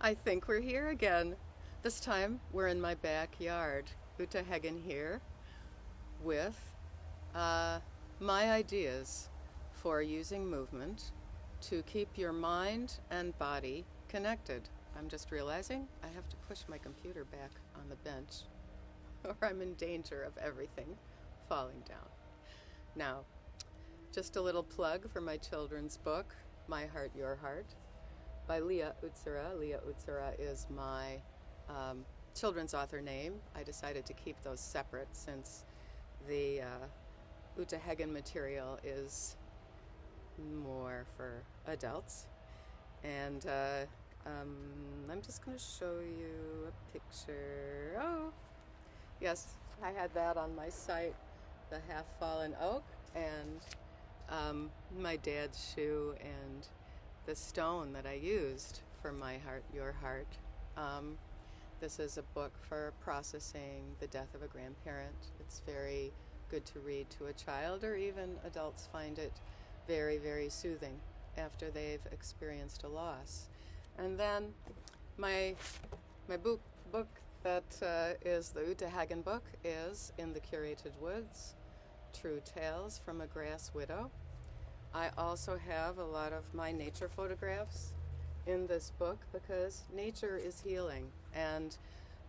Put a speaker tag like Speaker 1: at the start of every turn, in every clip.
Speaker 1: I think we're here again. This time we're in my backyard. Uta Hagen here with uh, my ideas for using movement to keep your mind and body connected. I'm just realizing I have to push my computer back on the bench or I'm in danger of everything falling down. Now, just a little plug for my children's book, My Heart, Your Heart, by Leah Utsura. Leah Utsura is my children's author name. I decided to keep those separate since the Uta Hagen material is more for adults. And I'm just going to show you a picture. Oh, yes, I had that on my site, the half-fallen oak, and my dad's shoe, and the stone that I used for My Heart, Your Heart. This is a book for processing the death of a grandparent. It's very good to read to a child, or even adults find it very, very soothing after they've experienced a loss. And then my book that is the Uta Hagen book is In the Curated Woods, True Tales from a Grass Widow. I also have a lot of my nature photographs in this book because nature is healing. And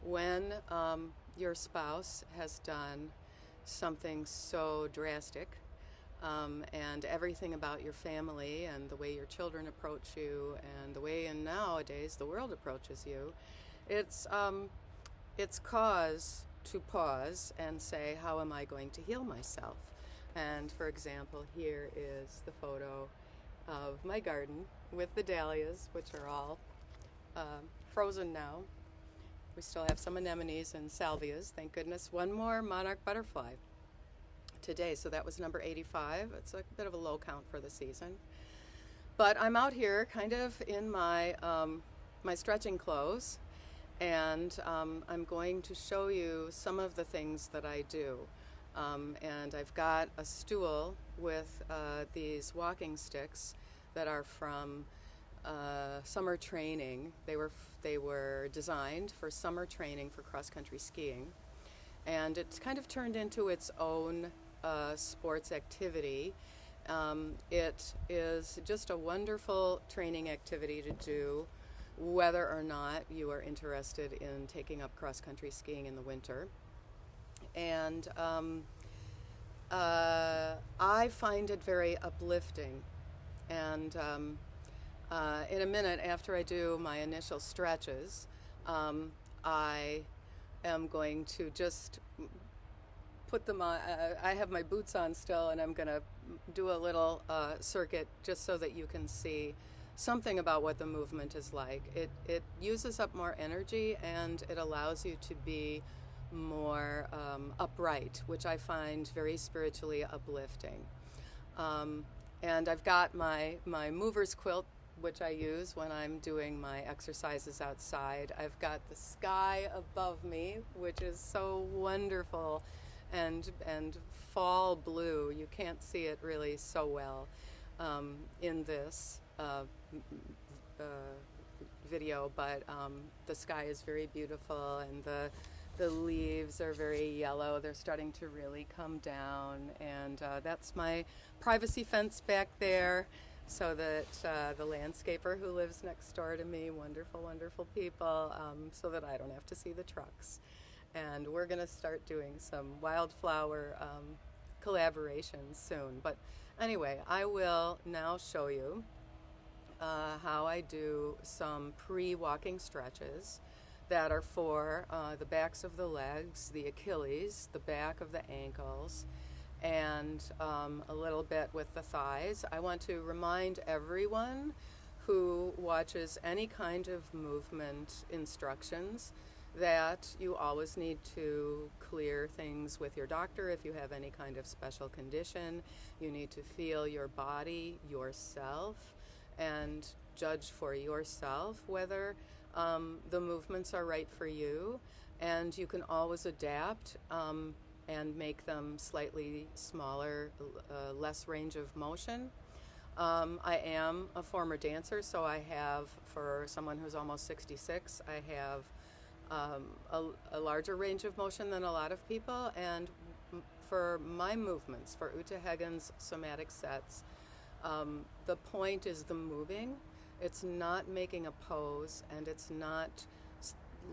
Speaker 1: when your spouse has done something so drastic, and everything about your family and the way your children approach you and the way nowadays the world approaches you, it's cause to pause and say, how am I going to heal myself? And for example, here is the photo of my garden with the dahlias, which are all frozen now. We still have some anemones and salvias, thank goodness. One more monarch butterfly today, so that was number 85. It's a bit of a low count for the season. But I'm out here kind of in my my stretching clothes, and I'm going to show you some of the things that I do. And I've got a stool with these walking sticks that are from summer training. They were designed for summer training for cross-country skiing, and it's kind of turned into its own sports activity. It is just a wonderful training activity to do, whether or not you are interested in taking up cross-country skiing in the winter. And I find it very uplifting. And in a minute, after I do my initial stretches, I am going to just put them on. I have my boots on still, and I'm going to do a little circuit just so that you can see something about what the movement is like. It uses up more energy, and it allows you to be more upright, which I find very spiritually uplifting. And I've got my mover's quilt, which I use when I'm doing my exercises outside. I've got the sky above me, which is so wonderful and fall blue. You can't see it really so well in this video, but the sky is very beautiful, and the leaves are very yellow. They're starting to really come down, and that's my privacy fence back there, so that the landscaper who lives next door to me, wonderful, wonderful people, so that I don't have to see the trucks. And we're going to start doing some wildflower collaborations soon. But anyway, I will now show you how I do some pre-walking stretches that are for the backs of the legs, the Achilles, the back of the ankles, and a little bit with the thighs. I want to remind everyone who watches any kind of movement instructions that you always need to clear things with your doctor if you have any kind of special condition. You need to feel your body yourself and judge for yourself whether the movements are right for you, and you can always adapt and make them slightly smaller, less range of motion. I am a former dancer, so I have, for someone who's almost 66, I have a larger range of motion than a lot of people. And for my movements, for Uta Hagen's somatic sets, the point is the moving. It's not making a pose, and it's not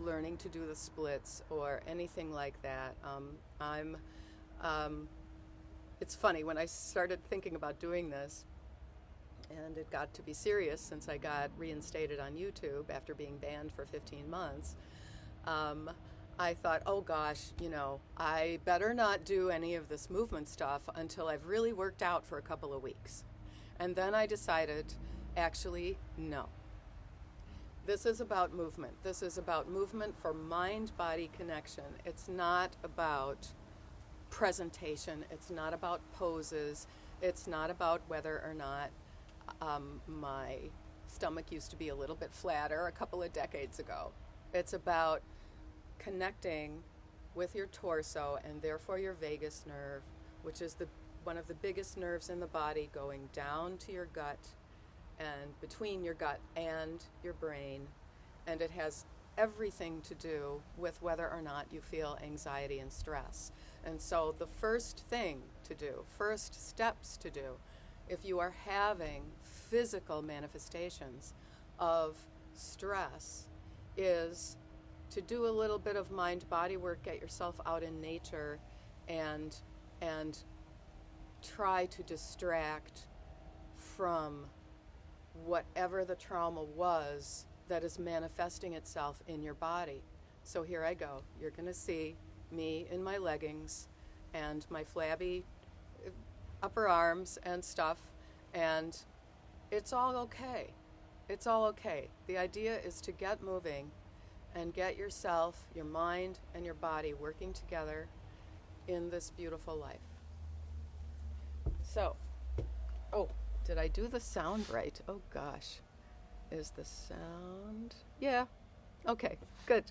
Speaker 1: learning to do the splits or anything like that. It's funny, when I started thinking about doing this, and it got to be serious since I got reinstated on YouTube after being banned for 15 months, I thought, oh gosh, I better not do any of this movement stuff until I've really worked out for a couple of weeks. And then I decided, actually, no. This is about movement. This is about movement for mind-body connection. It's not about presentation. It's not about poses. It's not about whether or not my stomach used to be a little bit flatter a couple of decades ago. It's about connecting with your torso and therefore your vagus nerve, which is one of the biggest nerves in the body, going down to your gut and between your gut and your brain. And it has everything to do with whether or not you feel anxiety and stress. And so the first thing to do, first steps to do, if you are having physical manifestations of stress, is to do a little bit of mind-body work, get yourself out in nature, and try to distract from whatever the trauma was that is manifesting itself in your body. So here I go. You're going to see me in my leggings and my flabby upper arms and stuff, and it's all okay. It's all okay. The idea is to get moving and get yourself, your mind, and your body working together in this beautiful life. So, did I do the sound right? Oh gosh. Is the sound? Yeah. Okay, good.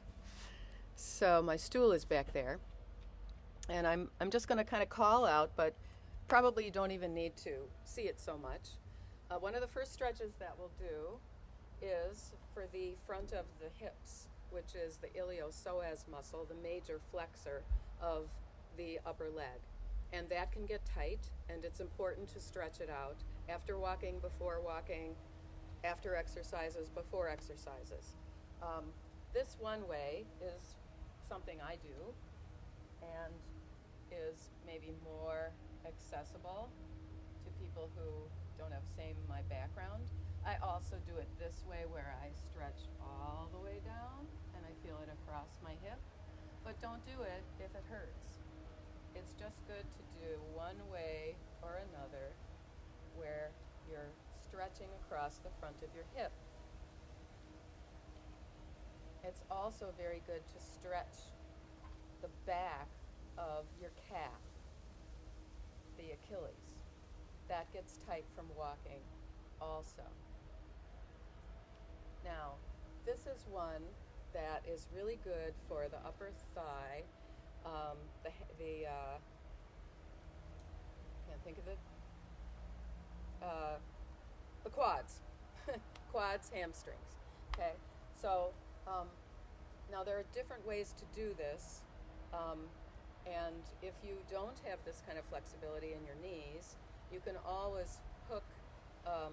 Speaker 1: So my stool is back there, and I'm just going to kind of call out, but probably you don't even need to see it so much. One of the first stretches that we'll do is for the front of the hips, which is the iliopsoas muscle, the major flexor of the upper leg. And that can get tight, and it's important to stretch it out after walking, before walking, after exercises, before exercises. This one way is something I do and is maybe more accessible to people who don't have my background. I also do it this way, where I stretch all the way down and I feel it across my hip, but don't do it if it hurts. It's just good to do one way or another where you're stretching across the front of your hip. It's also very good to stretch the back of your calf, the Achilles. That gets tight from walking also. Now, this is one that is really good for the upper thigh, can't think of it, the quads, quads, hamstrings. Okay, so now there are different ways to do this, and if you don't have this kind of flexibility in your knees, you can always hook a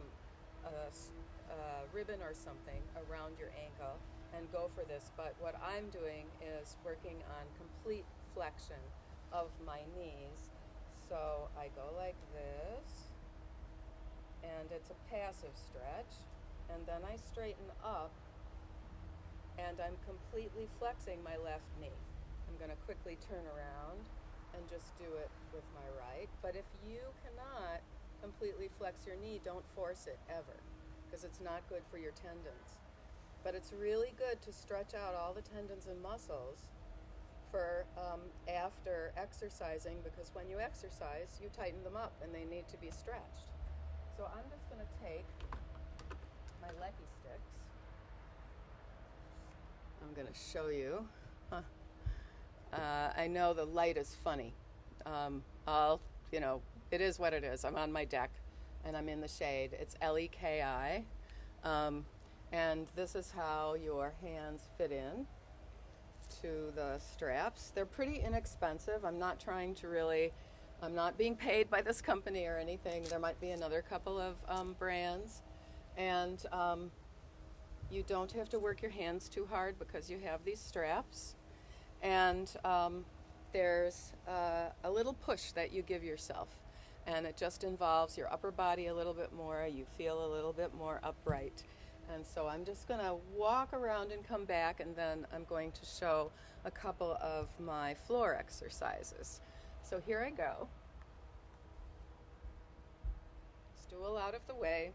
Speaker 1: ribbon or something around your ankle and go for this. But what I'm doing is working on complete flexion of my knees. So I go like this, and it's a passive stretch, and then I straighten up, and I'm completely flexing my left knee. I'm going to quickly turn around and just do it with my right. But if you cannot completely flex your knee, don't force it ever, because it's not good for your tendons. But it's really good to stretch out all the tendons and muscles for after exercising, because when you exercise, you tighten them up and they need to be stretched. So I'm just going to take my leggy sticks. I'm going to show you. I know the light is funny. It is what it is. I'm on my deck, and I'm in the shade. It's Leki. And this is how your hands fit in to the straps. They're pretty inexpensive. I'm not being paid by this company or anything. There might be another couple of brands. And you don't have to work your hands too hard because you have these straps. And there's a little push that you give yourself. And it just involves your upper body a little bit more. You feel a little bit more upright. And so I'm just going to walk around and come back, and then I'm going to show a couple of my floor exercises. So here I go. Stool out of the way.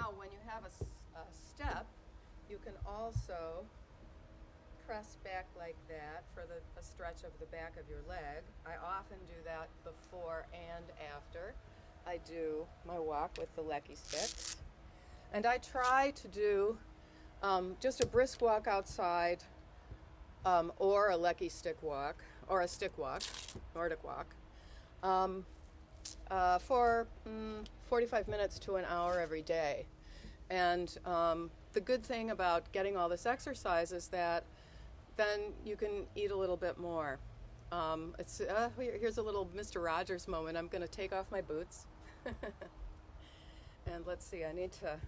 Speaker 1: Now, when you have a step, you can also press back like that for a stretch of the back of your leg. I often do that before and after I do my walk with the Leki sticks. And I try to do just a brisk walk outside, or a Leki stick walk, or a stick walk, Nordic walk, for 45 minutes to an hour every day. And the good thing about getting all this exercise is that then you can eat a little bit more. Here's a little Mr. Rogers moment. I'm going to take off my boots. And let's see, I need to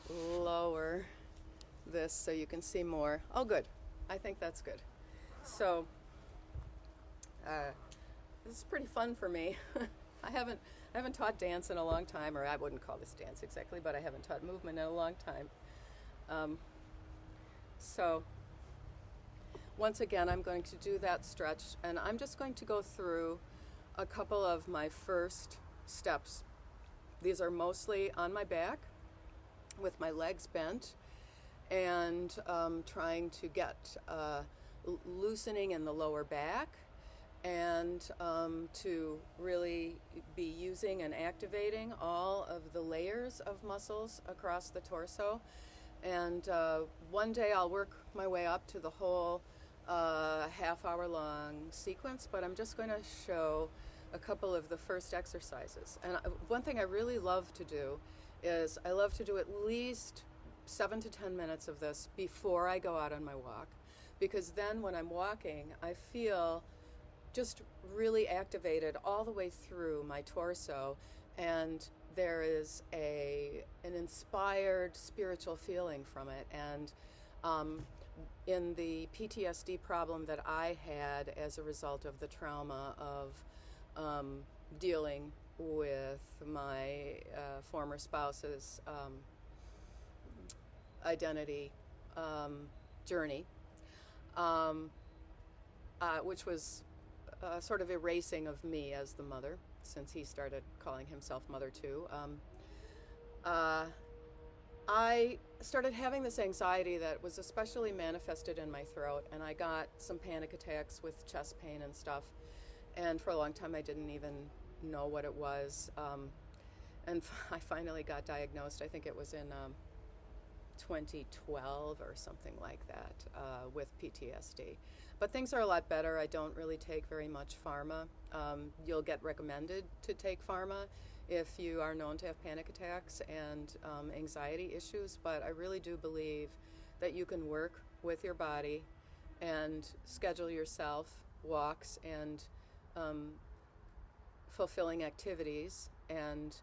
Speaker 1: lower this so you can see more. Oh, good. I think that's good. So this is pretty fun for me. I haven't taught dance in a long time, or I wouldn't call this dance exactly, but I haven't taught movement in a long time. So once again, I'm going to do that stretch, and I'm just going to go through a couple of my first steps. These are mostly on my back with my legs bent, and trying to get loosening in the lower back, and to really be using and activating all of the layers of muscles across the torso. And one day I'll work my way up to the whole half-hour long sequence, but I'm just going to show a couple of the first exercises. And one thing I really love to do is I love to do at least 7 to 10 minutes of this before I go out on my walk, because then when I'm walking, I feel just really activated all the way through my torso, and there is an inspired spiritual feeling from it. And in the PTSD problem that I had as a result of the trauma of dealing with my former spouse's identity journey, which was sort of erasing of me as the mother, since he started calling himself mother too. I started having this anxiety that was especially manifested in my throat, and I got some panic attacks with chest pain and stuff. And for a long time, I didn't even know what it was. And I finally got diagnosed, I think it was in 2012 or something like that, with PTSD. But things are a lot better. I don't really take very much pharma. You'll get recommended to take pharma if you are known to have panic attacks and anxiety issues, but I really do believe that you can work with your body and schedule yourself walks and fulfilling activities, and